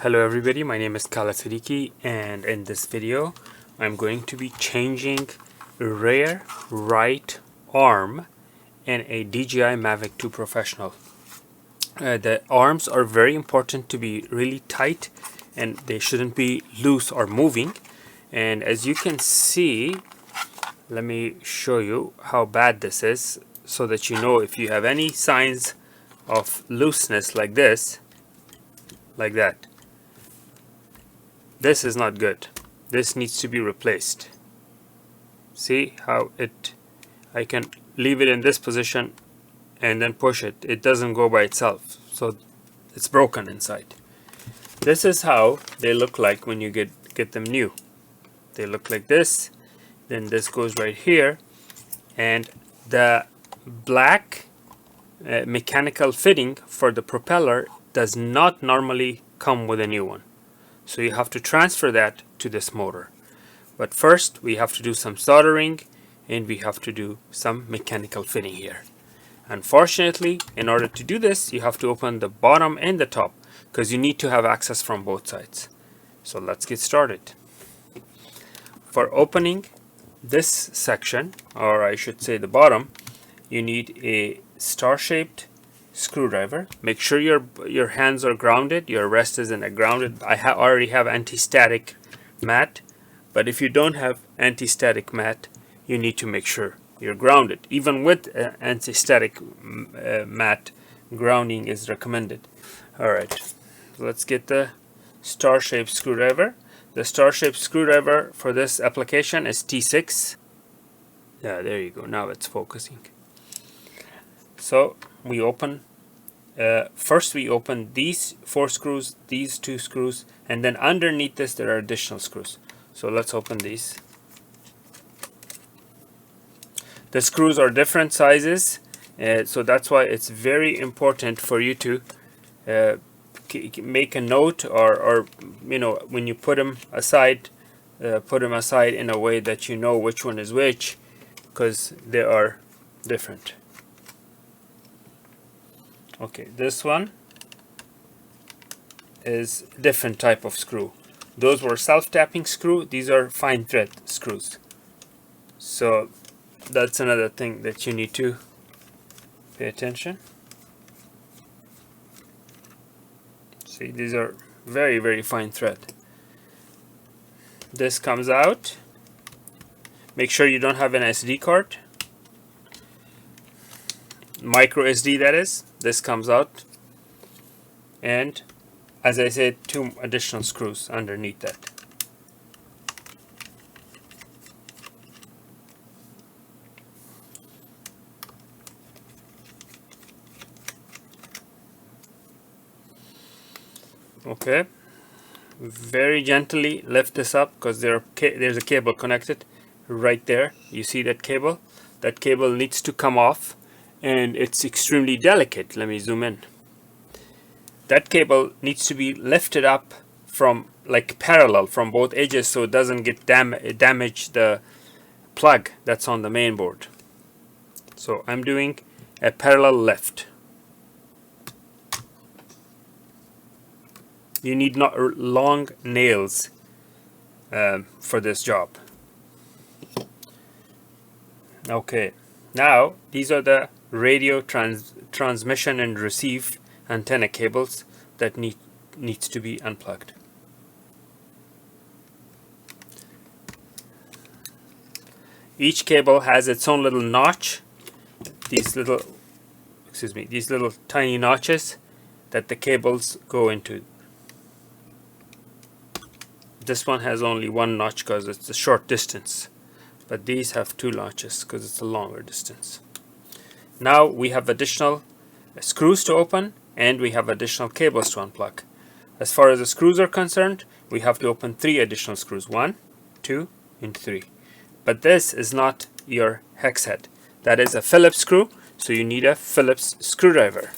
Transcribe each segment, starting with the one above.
Hello everybody, my name is Kala Siddiqui, and in this video I'm going to be changing rear right arm in a DJI Mavic 2 Professional. The arms are very important to be really tight and they shouldn't be loose or moving. And as you can see, let me show you how bad this is so that you know if you have any signs of looseness like this, like that. This is not good. This needs to be replaced. See how I can leave it in this position and then push it. It doesn't go by itself. So it's broken inside. This is how they look like when you get them new. They look like this. Then this goes right here. And the black mechanical fitting for the propeller does not normally come with a new one. So you have to transfer that to this motor. But first we have to do some soldering and we have to do some mechanical fitting here. Unfortunately, in order to do this, you have to open the bottom and the top because you need to have access from both sides. So let's get started. For opening this section, or I should say the bottom, you need a star-shaped screwdriver. Make sure your hands are grounded, your wrist is in a grounded. I already have anti-static mat, but if you don't have anti-static mat, you need to make sure you're grounded. Even with anti-static mat, grounding is recommended. Alright, let's get the star-shaped screwdriver. The star-shaped screwdriver for this application is T6. Yeah, there you go, now it's focusing. So we open, first we open these 4 screws, these 2 screws, and then underneath this there are additional screws. So let's open these. The screws are different sizes, so that's why it's very important for you to make a note, or you know, when you put them aside in a way that you know which one is which, because they are different. Okay, this one is different type of screw. Those were self-tapping screw. These are fine thread screws. So that's another thing that you need to pay attention. See, these are very, very fine thread. This comes out. Make sure you don't have an SD card. Micro SD, that is. This comes out, and as I said, 2 additional screws underneath that. Okay, very gently lift this up because there's a cable connected right there. You see that cable? That cable needs to come off, and it's extremely delicate. Let me zoom in. That cable needs to be lifted up from, like, parallel from both edges so it doesn't get damage the plug that's on the main board. So I'm doing a parallel lift. You need not long nails for this job. Okay, now these are the radio transmission and receive antenna cables that needs to be unplugged. Each cable has its own little notch. These little tiny notches that the cables go into. This one has only 1 notch because it's a short distance, but these have 2 notches because it's a longer distance. Now we have additional screws to open, and we have additional cables to unplug. As far as the screws are concerned, we have to open 3 additional screws. 1, 2, and 3. But this is not your hex head. That is a Phillips screw, so you need a Phillips screwdriver.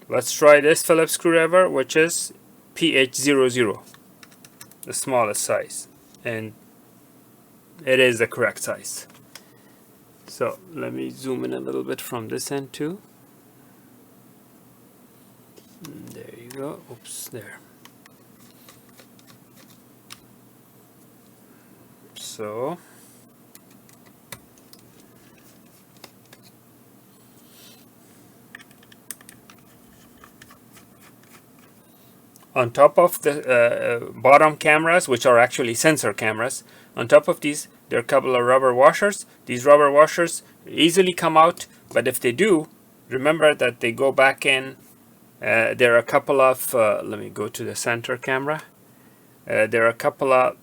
Let's try this Phillips screwdriver, which is PH00, the smallest size, and it is the correct size. So let me zoom in a little bit from this end too. There you go. Oops, there. So on top of the bottom cameras, which are actually sensor cameras, on top of these there are a couple of rubber washers. These rubber washers easily come out, but if they do, remember that they go back in. There are a couple of let me go to the center camera. There are a couple of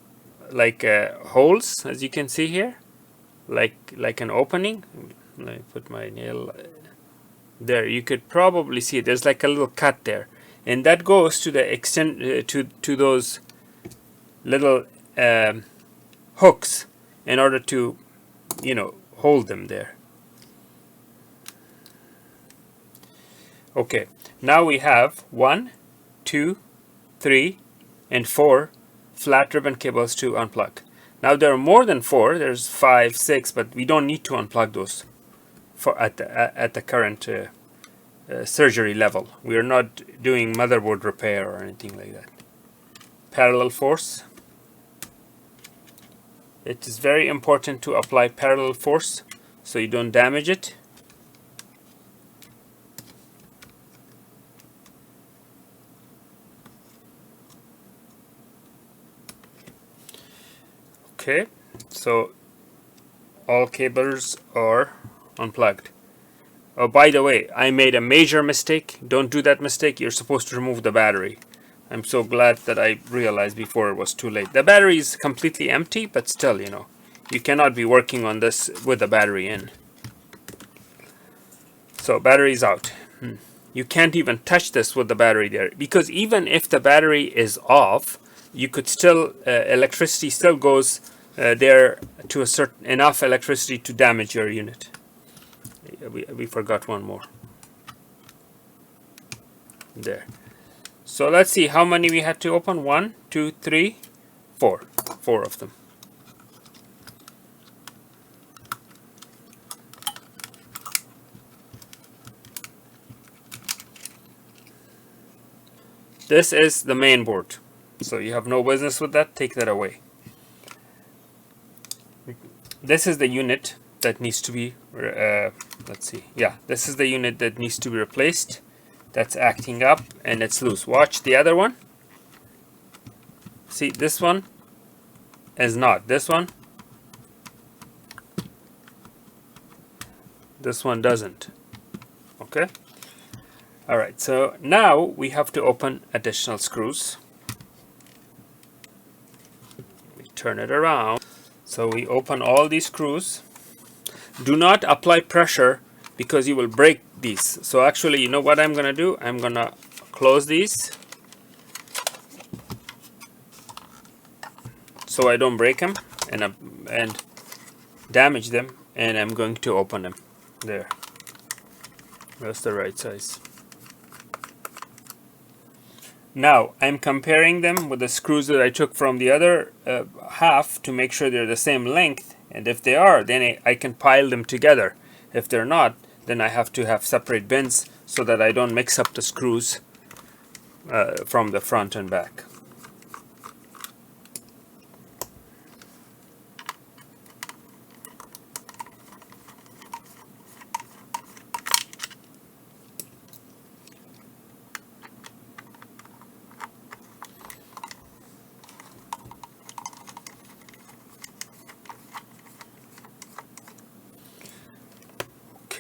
like holes, as you can see here, like an opening. Let me put my nail there. You could probably see there's like a little cut there, and that goes to the extent to those little hooks in order to, you know, hold them there. Okay, now we have 1, 2, 3, and 4 flat ribbon cables to unplug. Now there are more than 4. There's 5, 6, but we don't need to unplug those for at the current surgery level. We are not doing motherboard repair or anything like that. Parallel force. It is very important to apply parallel force so you don't damage it. Okay, so all cables are unplugged. Oh, by the way, I made a major mistake. Don't do that mistake. You're supposed to remove the battery. I'm so glad that I realized before it was too late. The battery is completely empty, but still, you know, you cannot be working on this with the battery in. So battery's out. You can't even touch this with the battery there, because even if the battery is off, you could still electricity still goes there to a certain enough electricity to damage your unit. We forgot one more there. So let's see how many we had to open. 1, 2, 3, 4. 4 of them. This is the main board. So you have no business with that. Take that away. This is the unit that needs to be let's see. Yeah, this is the unit that needs to be replaced. That's acting up and it's loose. Watch the other one. See, this one is not. This one doesn't. Okay. All right, so now we have to open additional screws. We turn it around. So we open all these screws. Do not apply pressure because you will break these. So actually, you know what I'm gonna do? I'm gonna close these so I don't break them and damage them, and I'm going to open them. There. That's the right size. Now I'm comparing them with the screws that I took from the other half to make sure they're the same length, and if they are, then I can pile them together. If they're not, then I have to have separate bins so that I don't mix up the screws from the front and back.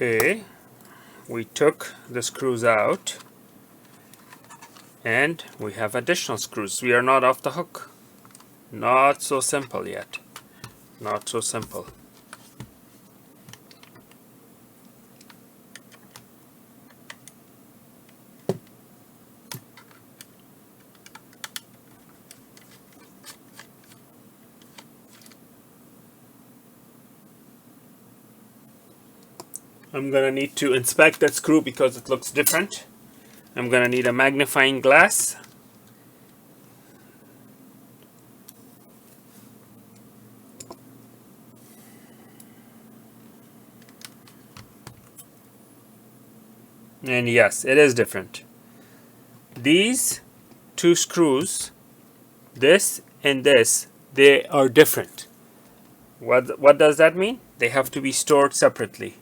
Okay, we took the screws out and we have additional screws. We are not off the hook. Not so simple yet. Not so simple. I'm gonna need to inspect that screw because it looks different. I'm gonna need a magnifying glass. And yes, it is different. These two screws, this and this, they are different. What does that mean? They have to be stored separately.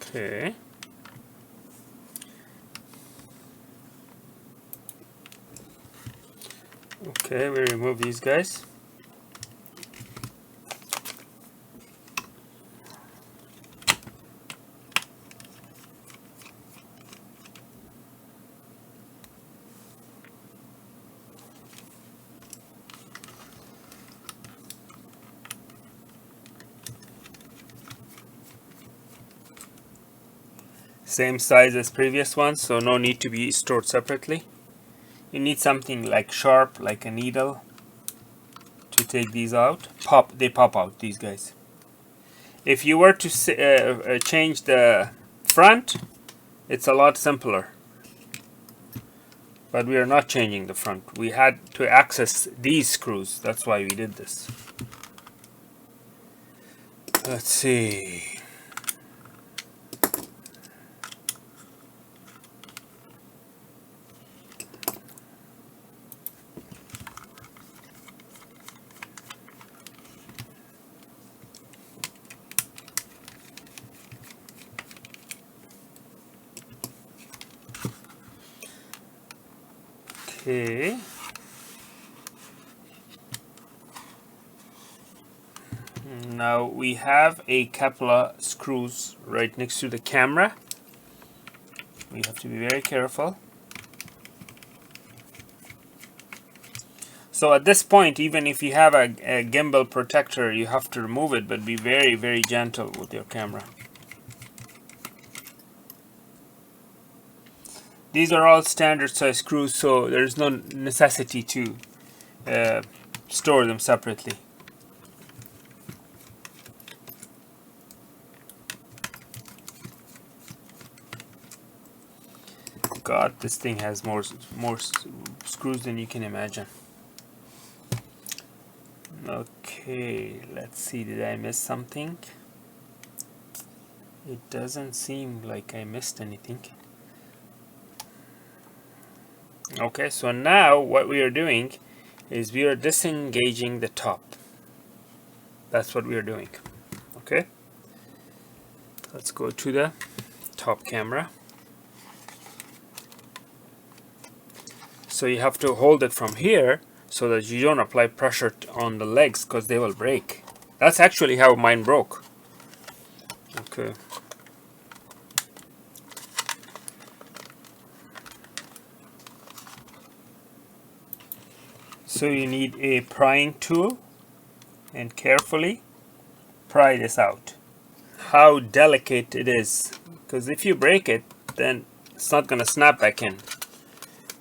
Okay. Okay, we remove these guys. Same size as previous ones, so no need to be stored separately. You need something like sharp, like a needle, to take these out. They pop out, these guys. If you were to change the front, it's a lot simpler. But we are not changing the front. We had to access these screws. That's why we did this. Let's see. Okay. Now we have a couple of screws right next to the camera. We have to be very careful. So at this point, even if you have a gimbal protector, you have to remove it, but be very, very gentle with your camera. These are all standard size screws, so there's no necessity to store them separately. God, this thing has more screws than you can imagine. Okay, let's see, did I miss something? It doesn't seem like I missed anything. Okay, so now what we are doing is we are disengaging the top. That's what we are doing. Okay, let's go to the top camera. So you have to hold it from here so that you don't apply pressure on the legs, because they will break. That's actually how mine broke. Okay. So you need a prying tool and carefully pry this out. How delicate it is, because if you break it, then it's not going to snap back in.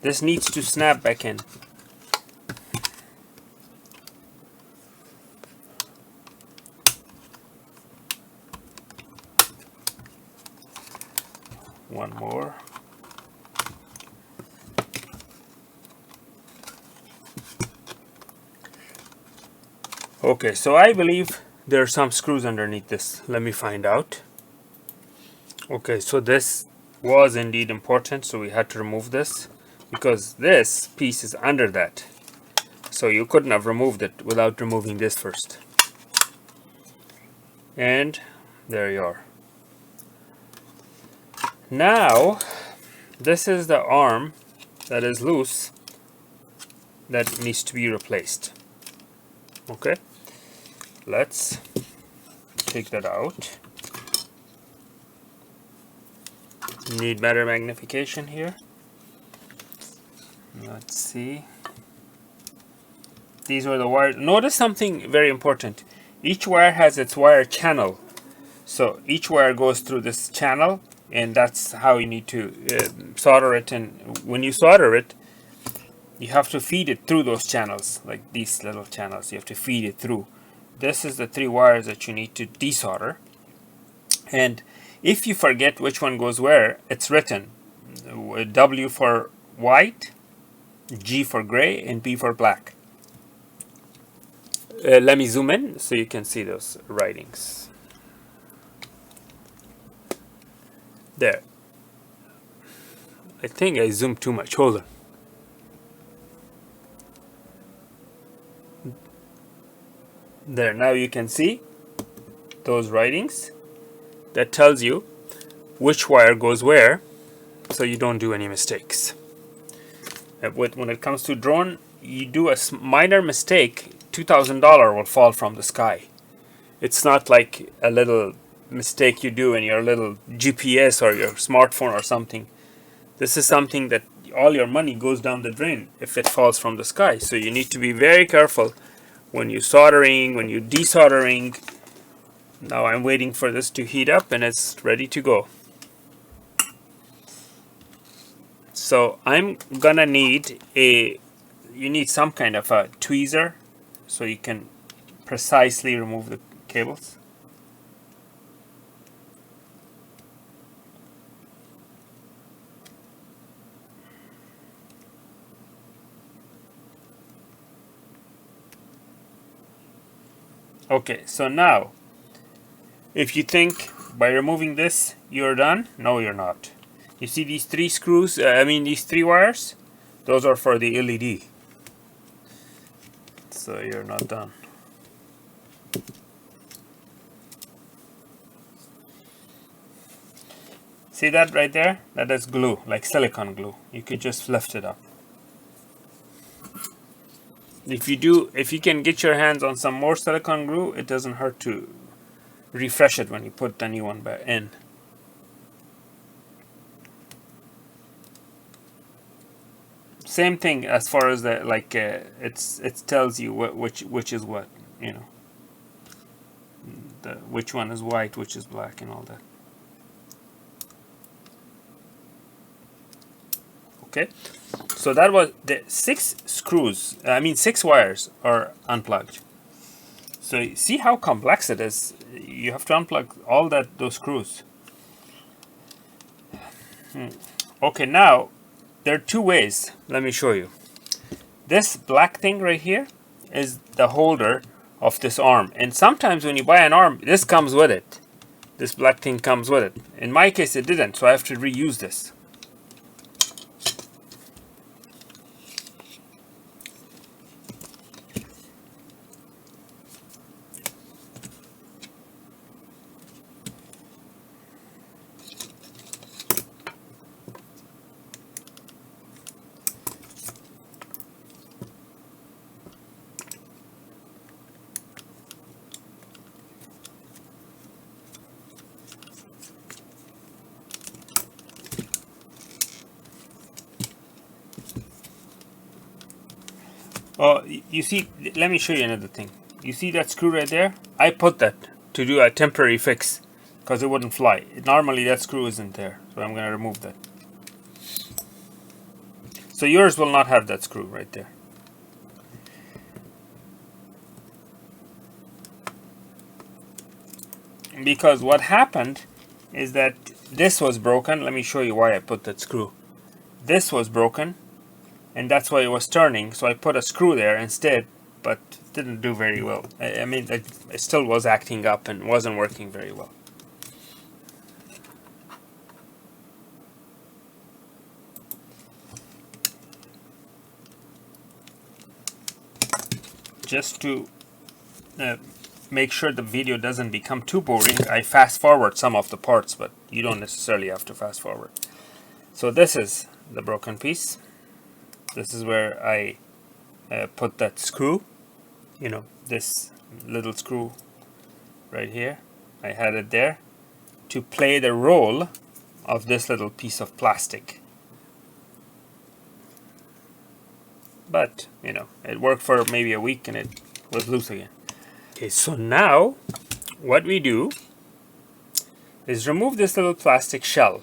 This needs to snap back in. One more. Okay, so I believe there are some screws underneath this. Let me find out. Okay, so this was indeed important, so we had to remove this because this piece is under that. So you couldn't have removed it without removing this first. And there you are. Now, this is the arm that is loose that needs to be replaced. Okay, let's take that out. Need better magnification here. Let's see. These are the wires. Notice something very important. Each wire has its wire channel. So each wire goes through this channel, and that's how you need to solder it. And when you solder it, you have to feed it through those channels, like these little channels. You have to feed it through. This is the 3 wires that you need to desolder. And if you forget which one goes where, it's written W for white, G for gray, and B for black. Let me zoom in so you can see those writings. There. I think I zoomed too much. Hold on. There, now you can see those writings. That tells you which wire goes where, so you don't do any mistakes. When it comes to drone, you do a minor mistake, $2,000 will fall from the sky. It's not like a little mistake you do in your little GPS or your smartphone or something. This is something that all your money goes down the drain if it falls from the sky. So you need to be very careful when you're soldering, when you're desoldering. Now I'm waiting for this to heat up and it's ready to go. So I'm gonna need you need some kind of a tweezer so you can precisely remove the cables. Okay, so now if you think by removing this you're done, no you're not. You see these three screws, these three wires? Those are for the LED. So you're not done. See that right there? That is glue, like silicone glue. You could just lift it up. If you can get your hands on some more silicone glue, it doesn't hurt to refresh it when you put the new one back in. Same thing as far as the it tells you which is what, you know. Which one is white, which is black, and all that. Okay, so that was the 6 screws. 6 wires are unplugged. So see how complex it is. You have to unplug all those screws. Okay, now there are 2 ways. Let me show you. This black thing right here is the holder of this arm, and sometimes when you buy an arm, this comes with it. This black thing comes with it. In my case it didn't, so I have to reuse this. Oh, you see, let me show you another thing. You see that screw right there? I put that to do a temporary fix because it wouldn't fly. Normally that screw isn't there, so I'm going to remove that. So yours will not have that screw right there. Because what happened is that this was broken. Let me show you why I put that screw. This was broken, and that's why it was turning, so I put a screw there instead, but it didn't do very well. It still was acting up and wasn't working very well. Just to make sure the video doesn't become too boring, I fast forward some of the parts, but you don't necessarily have to fast forward. So this is the broken piece. This is where I put that screw, you know, this little screw right here. I had it there to play the role of this little piece of plastic. But, you know, it worked for maybe a week and it was loose again. Okay, so now what we do is remove this little plastic shell.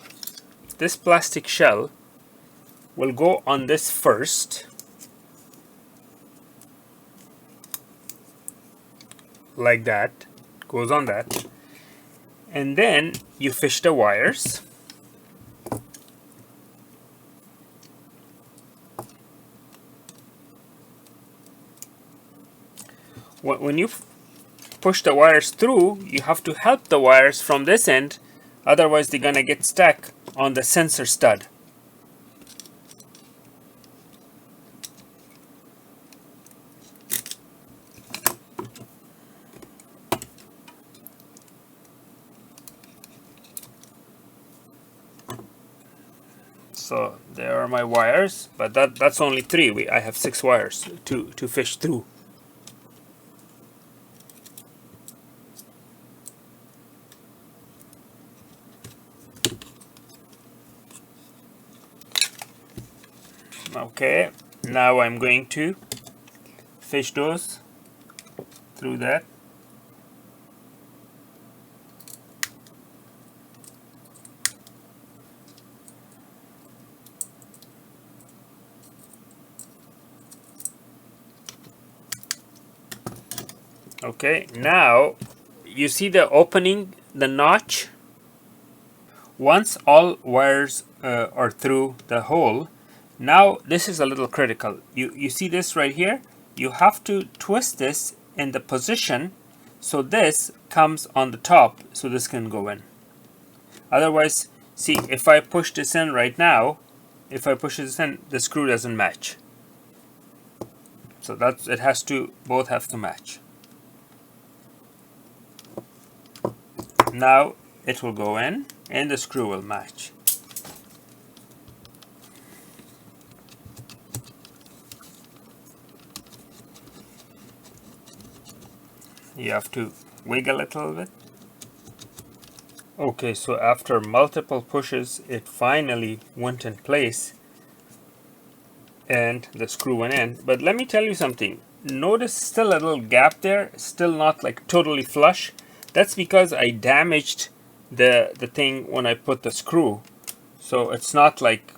This plastic shell will go on this first, like that, goes on that, and then you fish the wires. When you push the wires through, you have to help the wires from this end Otherwise they're gonna get stuck on the sensor stud. So there are my wires, but that's only 3. I have 6 wires to fish through. Okay, now I'm going to fish those through that. Okay, now you see the opening, the notch. Once all wires are through the hole, now this is a little critical. You see this right here? You have to twist this in the position so this comes on the top so this can go in. Otherwise, see, if I push this in right now, if I push this in, the screw doesn't match. So that's, it has to, both have to match. Now it will go in and the screw will match. You have to wiggle it a little bit. Okay, so after multiple pushes it finally went in place and the screw went in. But let me tell you something. Notice still a little gap there, still not like totally flush. That's because I damaged the thing when I put the screw. So it's not like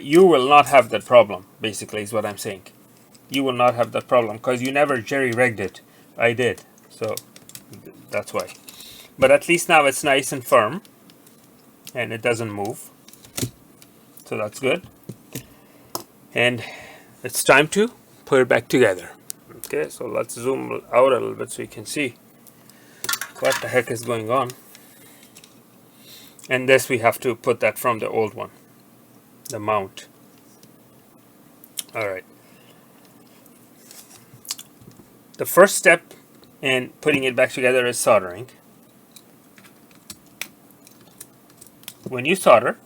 you will not have that problem, basically is what I'm saying. You will not have that problem because you never jerry-rigged it. I did, so that's why. But at least now it's nice and firm and it doesn't move. So that's good. And it's time to put it back together. Okay, so let's zoom out a little bit so you can see what the heck is going on. And this we have to put that from the old one, the mount. Alright. The first step in putting it back together is soldering. When you solder,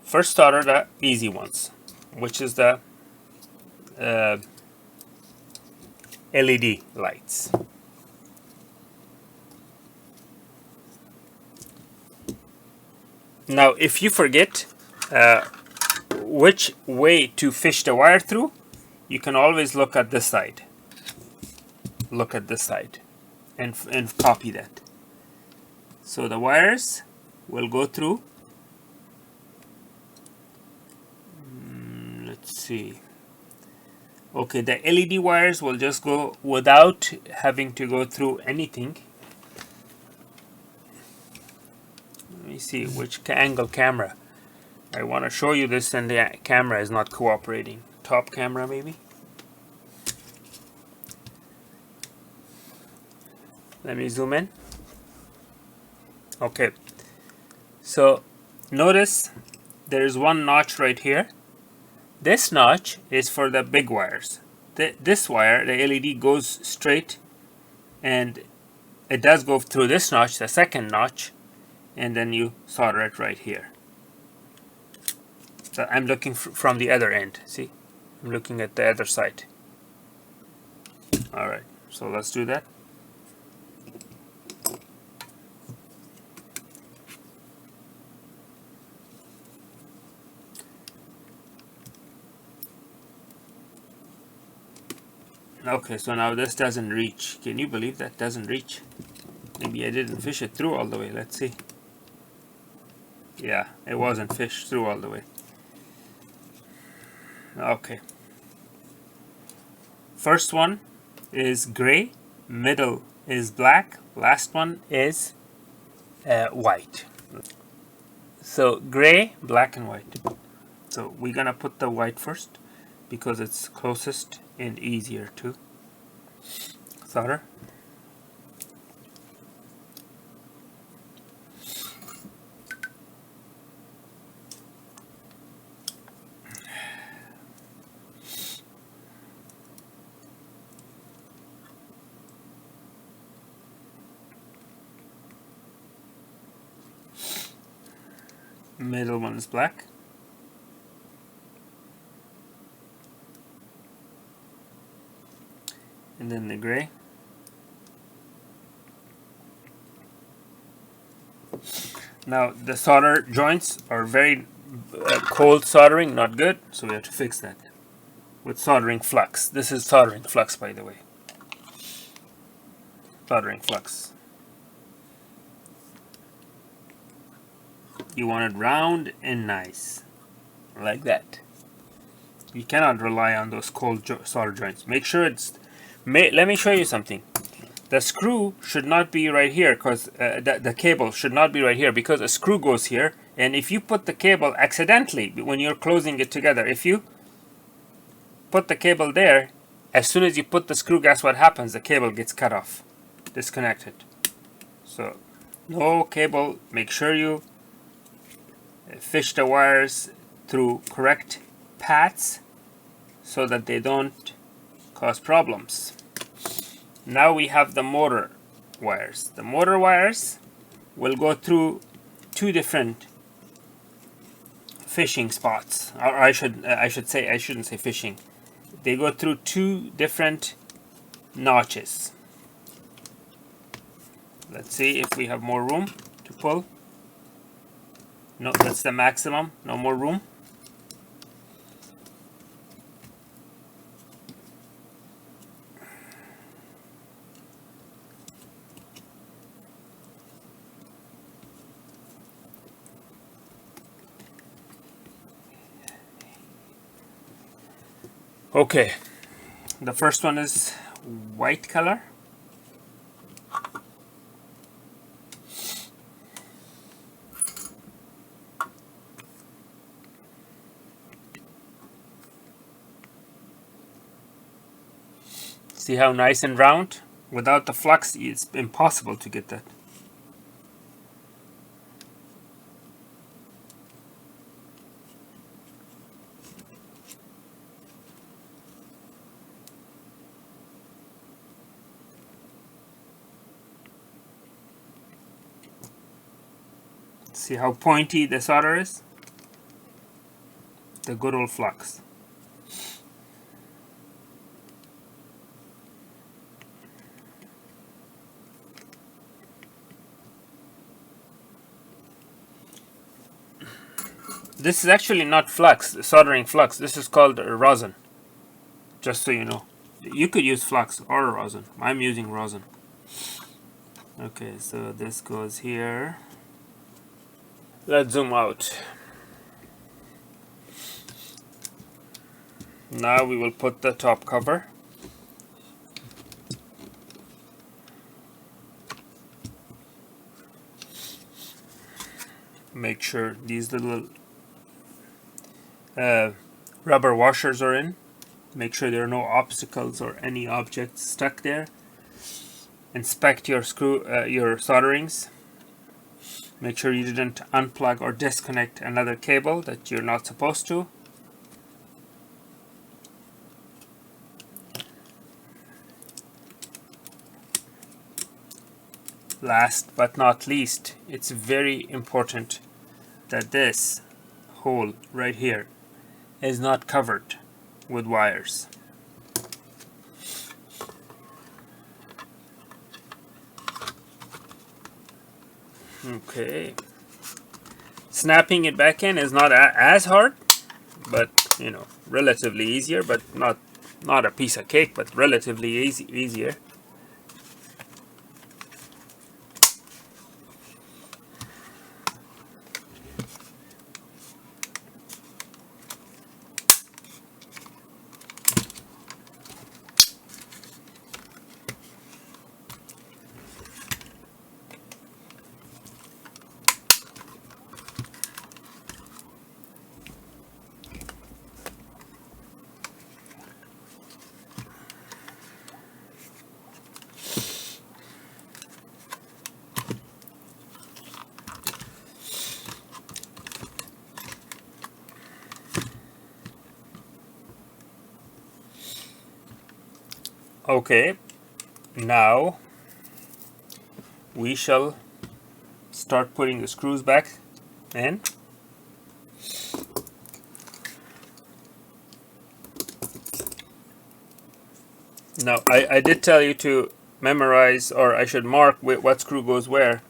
first solder the easy ones, which is the LED lights. Now if you forget which way to fish the wire through, you can always look at this side. Look at this side and copy that. So the wires will go through, let's see. Okay, the LED wires will just go without having to go through anything. Let me see which angle camera. I want to show you this and the camera is not cooperating. Top camera maybe. Let me zoom in. Okay, so notice there's one notch right here. This notch is for the big wires. This wire, the LED, goes straight and it does go through this notch, the second notch, and then you solder it right here. So I'm looking from the other end, see? I'm looking at the other side. Alright, so let's do that. Okay, so now this doesn't reach. Can you believe that doesn't reach? Maybe I didn't fish it through all the way. Let's see. Yeah, it wasn't fished through all the way. Okay. First one is gray, middle is black, last one is white. So gray, black and white. So we're gonna put the white first because it's closest and easier to solder. Middle one is black. And then the gray. Now the solder joints are very cold soldering, not good, so we have to fix that with soldering flux. This is soldering flux, by the way. Soldering flux. You want it round and nice, like that. You cannot rely on those cold solder joints. Make sure it's... let me show you something. The screw should not be right here, because the cable should not be right here, because a screw goes here, and if you put the cable accidentally, when you're closing it together, if you put the cable there, as soon as you put the screw, guess what happens? The cable gets cut off, disconnected. So no cable. Make sure you fish the wires through correct paths so that they don't cause problems. Now we have the motor wires. The motor wires will go through two different fishing spots. Or I shouldn't say fishing. They go through two different notches. Let's see if we have more room to pull. No, that's the maximum. No more room. Okay, the first one is white color. See how nice and round? Without the flux, it's impossible to get that. See how pointy the solder is? The good old flux. This is actually not flux, soldering flux. This is called rosin. Just so you know. You could use flux or rosin. I'm using rosin. Okay, so this goes here. Let's zoom out. Now we will put the top cover. Make sure these little rubber washers are in. Make sure there are no obstacles or any objects stuck there. Inspect your your solderings. Make sure you didn't unplug or disconnect another cable that you're not supposed to. Last but not least, it's very important that this hole right here is not covered with wires. Okay. Snapping it back in is not as hard, but you know, relatively easier, but not a piece of cake, but relatively easier. Okay, now we shall start putting the screws back in. Now, I did tell you to memorize, or I should mark what screw goes where,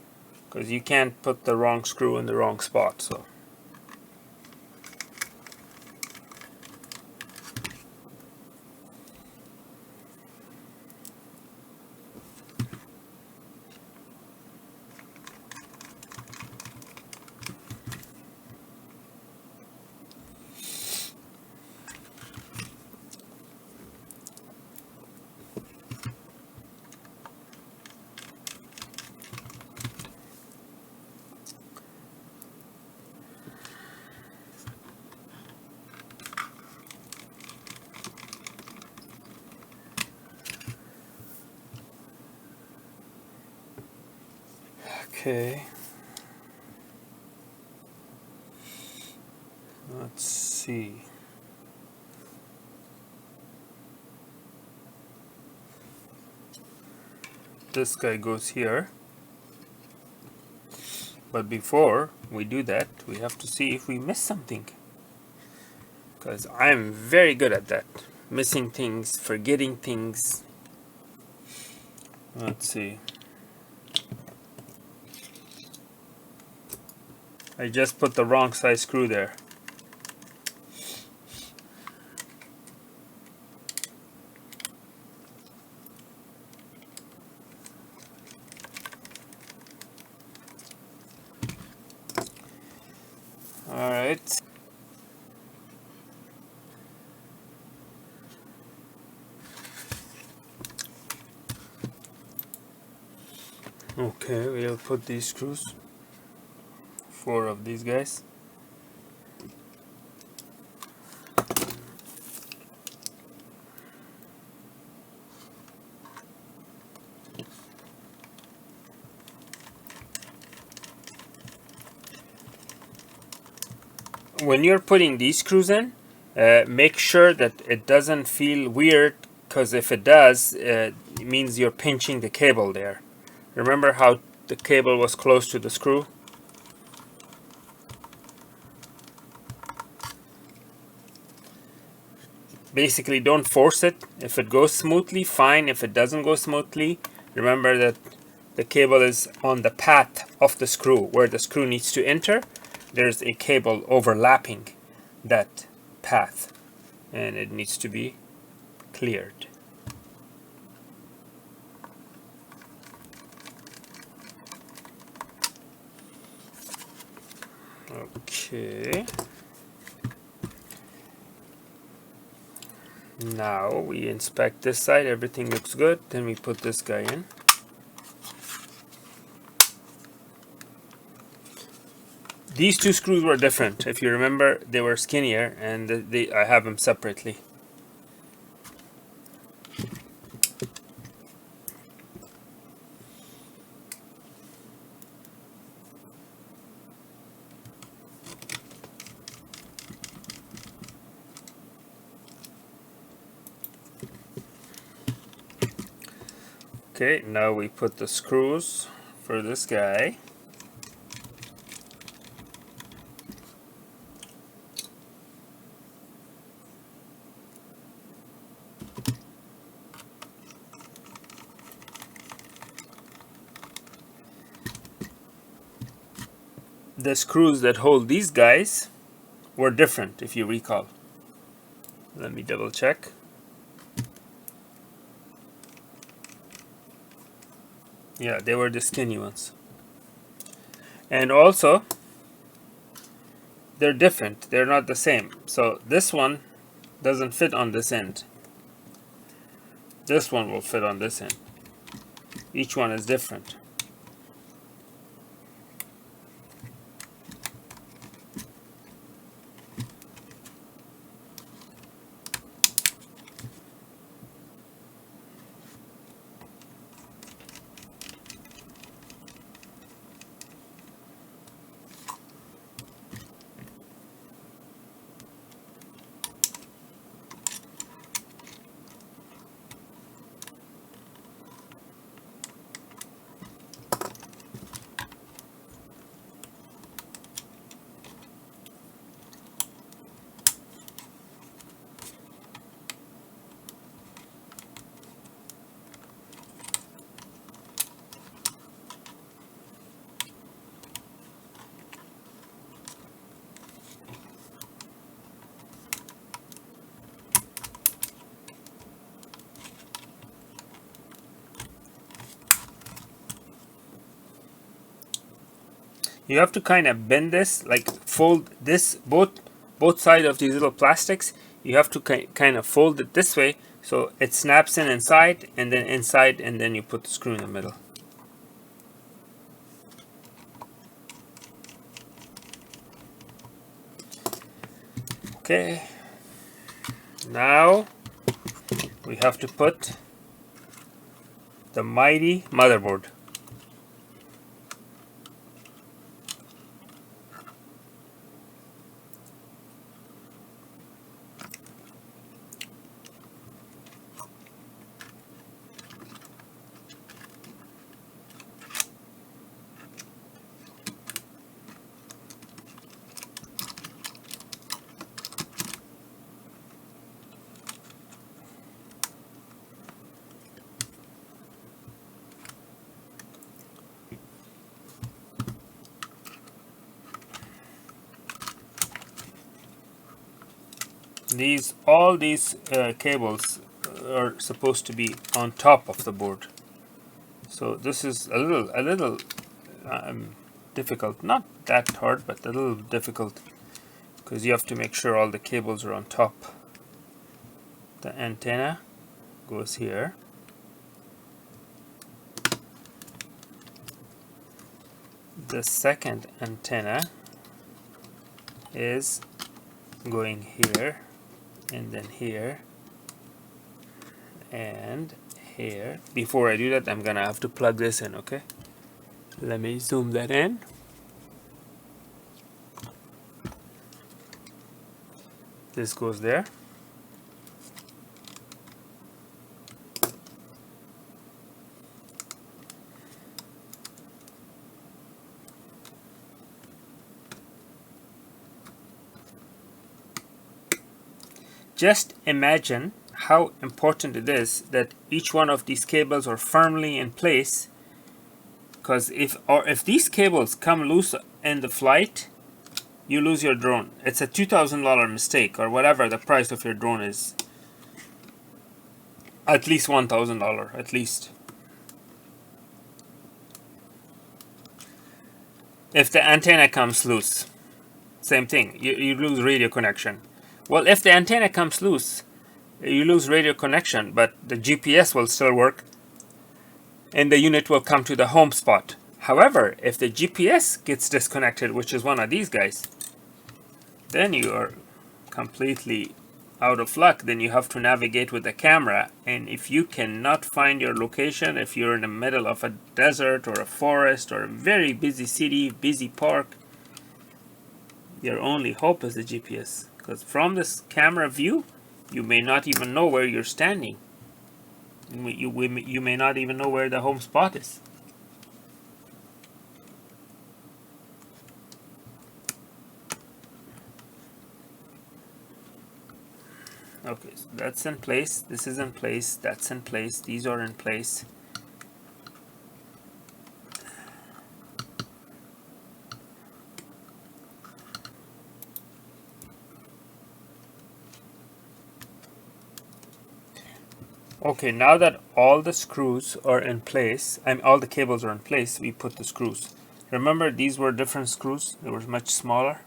because you can't put the wrong screw in the wrong spot. So. Okay. Let's see. This guy goes here. But before we do that, we have to see if we miss something. Because I'm very good at that. Missing things, forgetting things. Let's see. I just put the wrong size screw there. Alright. Okay, we'll put these screws. 4 of these guys. When you're putting these screws in, make sure that it doesn't feel weird, because if it does, it means you're pinching the cable there. Remember how the cable was close to the screw? Basically, don't force it. If it goes smoothly, fine. If it doesn't go smoothly, remember that the cable is on the path of the screw. Where the screw needs to enter, there's a cable overlapping that path, and it needs to be cleared. Okay. Now we inspect this side, everything looks good, then we put this guy in. These 2 screws were different. If you remember, they were skinnier, and I have them separately. Okay, now we put the screws for this guy. The screws that hold these guys were different, if you recall. Let me double check. Yeah, they were the skinny ones. And also, they're different. They're not the same. So this one doesn't fit on this end. This one will fit on this end. Each one is different. You have to kind of bend this, like fold this, both sides of these little plastics. You have to kind of fold it this way so it snaps in inside, and then you put the screw in the middle. Okay, now we have to put the mighty motherboard. All these cables are supposed to be on top of the board, so this is a little difficult. Not that hard, but a little difficult because you have to make sure all the cables are on top. The antenna goes here. The second antenna is going here, and then here, and here. Before I do that, I'm gonna have to plug this in, okay? Let me zoom that in. This goes there. Just imagine how important it is that each one of these cables are firmly in place, because if these cables come loose in the flight, you lose your drone. It's a $2,000 mistake, or whatever the price of your drone is. At least $1,000, at least. If the antenna comes loose, same thing, you lose radio connection. Well, if the antenna comes loose, you lose radio connection, but the GPS will still work and the unit will come to the home spot. However, if the GPS gets disconnected, which is one of these guys, then you are completely out of luck. Then you have to navigate with the camera, and if you cannot find your location, if you're in the middle of a desert or a forest or a very busy city, busy park, your only hope is the GPS. Because from this camera view, you may not even know where you're standing. You may not even know where the home spot is. Okay, so that's in place, this is in place, that's in place, these are in place. Okay, now that all the screws are in place, and all the cables are in place, we put the screws. Remember, these were different screws, they were much smaller.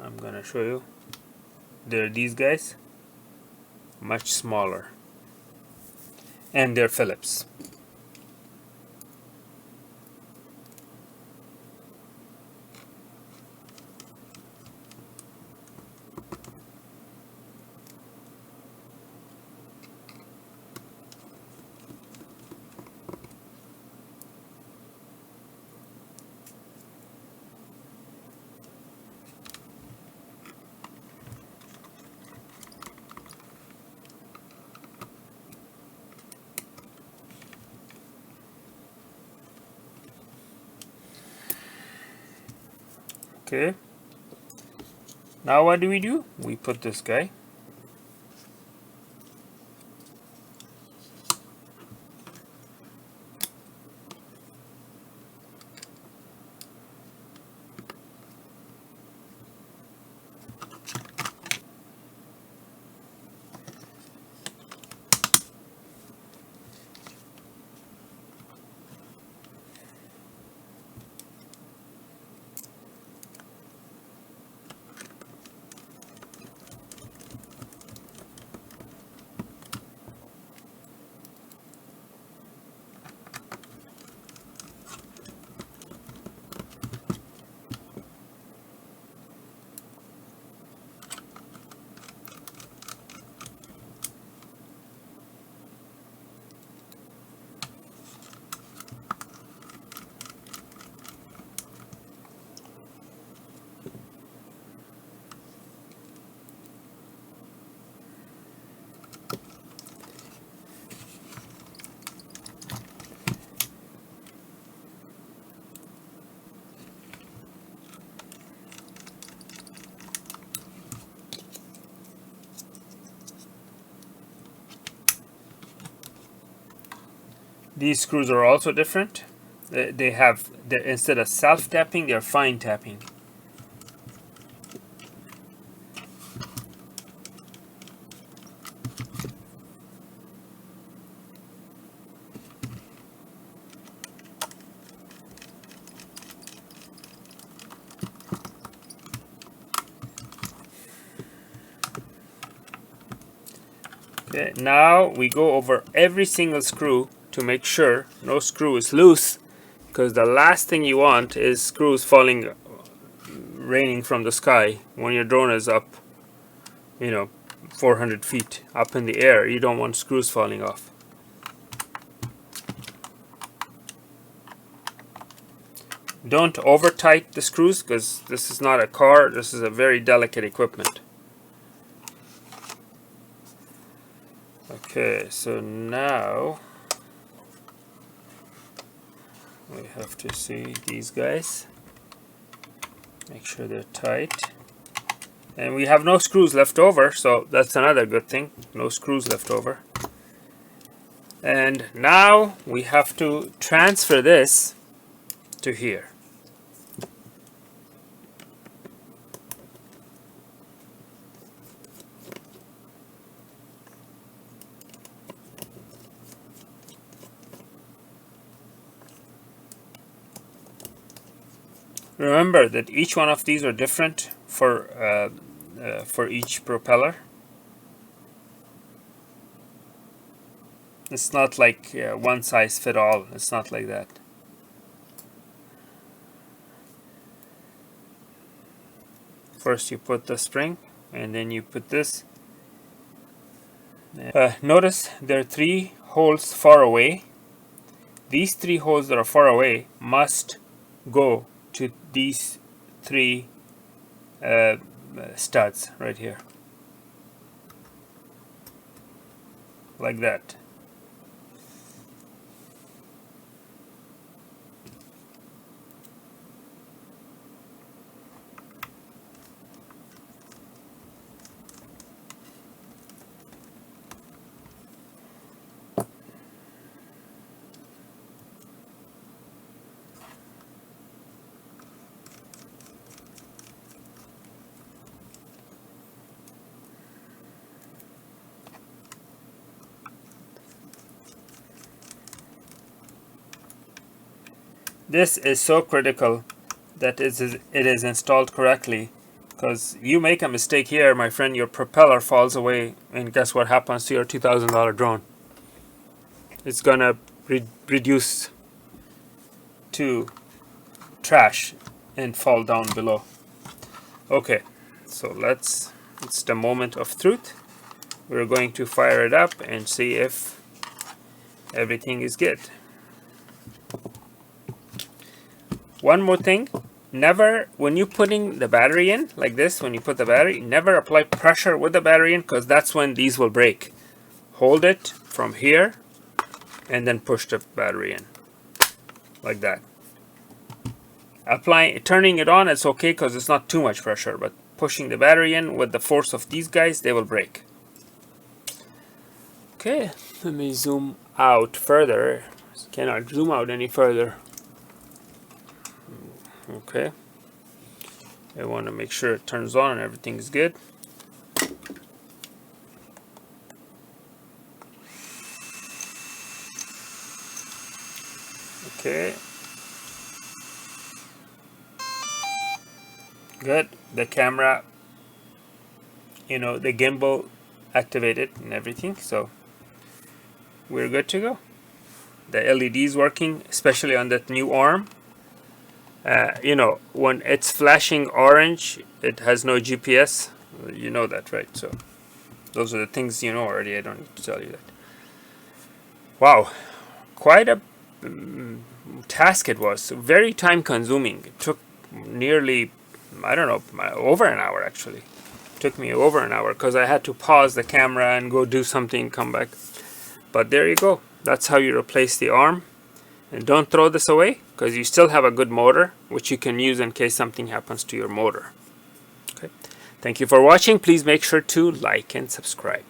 I'm gonna show you. They're these guys, much smaller, and they're Phillips. Okay, now what do? We put this guy. These screws are also different. They have, instead of self-tapping, they're fine tapping. Okay, now we go over every single screw to make sure no screw is loose, because the last thing you want is screws falling, raining from the sky when your drone is up, 400 feet up in the air. You don't want screws falling off. Don't over tight the screws, because this is not a car, this is a very delicate equipment. Okay, so now we have to see these guys, make sure they're tight, and we have no screws left over, so that's another good thing, no screws left over. And now we have to transfer this to here. Remember that each one of these are different for each propeller. It's not like one size fit all. It's not like that. First you put the spring, and then you put this. Notice there are 3 holes far away. These 3 holes that are far away must go to these 3 studs right here, like that. This is so critical that it is installed correctly, because you make a mistake here, my friend, your propeller falls away, and guess what happens to your $2,000 drone? It's gonna reduce to trash and fall down below. Okay, so it's the moment of truth. We're going to fire it up and see if everything is good. One more thing, never, when you're putting the battery in, like this, when you put the battery, never apply pressure with the battery in, because that's when these will break. Hold it from here, and then push the battery in, like that. Turning it on, it's okay, because it's not too much pressure, but pushing the battery in with the force of these guys, they will break. Okay, let me zoom out further. Cannot zoom out any further. Okay, I want to make sure it turns on and everything is good. Okay, good. The camera, the gimbal activated and everything, so we're good to go. The LED is working, especially on that new arm. When it's flashing orange, it has no GPS. You know that, right? So those are the things you know already. I don't need to tell you that. Wow, quite a task it was. Very time consuming. It took nearly, I don't know, over an hour actually. It took me over an hour, because I had to pause the camera and go do something, come back. But there you go. That's how you replace the arm. And don't throw this away, because you still have a good motor, which you can use in case something happens to your motor. Okay. Thank you for watching. Please make sure to like and subscribe.